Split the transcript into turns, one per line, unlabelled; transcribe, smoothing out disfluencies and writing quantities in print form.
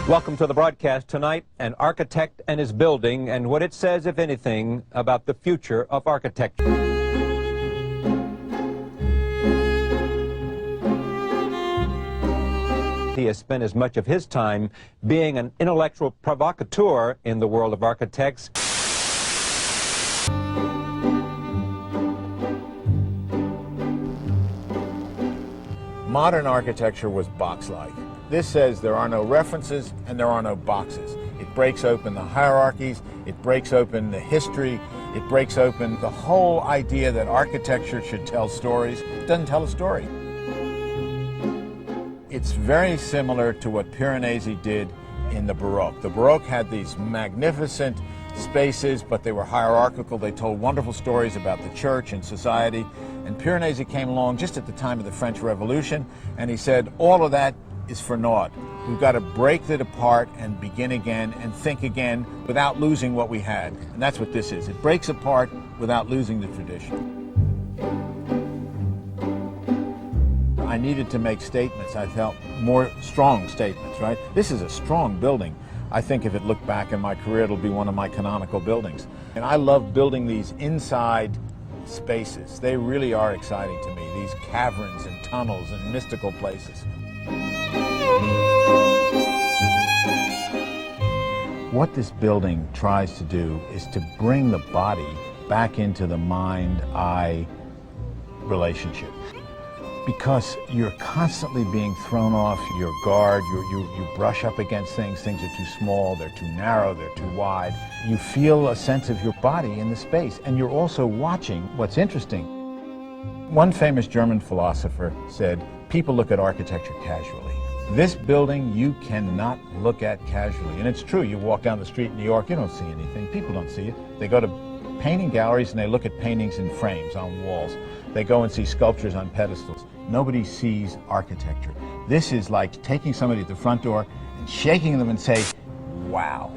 Welcome to the broadcast tonight, an architect and his building and what it says, if anything, about the future of architecture. He has spent as much of his time being an intellectual provocateur in the world of architects.
Modern architecture was box-like. This says there are no references and there are no boxes. It breaks open the hierarchies, it breaks open the history, it breaks open the whole idea that architecture should tell stories. It doesn't tell a story. It's very similar to what Piranesi did in the Baroque. The Baroque had these magnificent spaces, but they were hierarchical. They told wonderful stories about the church and society. And Piranesi came along just at the time of the French Revolution, and he said, all of that is for naught. We've got to break it apart and begin again and think again without losing what we had. And that's what this is. It breaks apart without losing the tradition. I needed to make statements. I felt more strong statements, right? This is a strong building. I think if it looked back in my career, it'll be one of my canonical buildings. And I love building these inside spaces. They really are exciting to me, these caverns and tunnels and mystical places. What this building tries to do is to bring the body back into the mind-eye relationship. Because you're constantly being thrown off your guard, you brush up against things are too small, they're too narrow, they're too wide. You feel a sense of your body in the space, and you're also watching what's interesting. One famous German philosopher said, people look at architecture casually. This building you cannot look at casually, and it's true. You walk down the street in New York, you don't see anything, people don't see it. They go to painting galleries and they look at paintings in frames on walls. They go and see sculptures on pedestals. Nobody sees architecture. This is like taking somebody at the front door and shaking them and say, wow.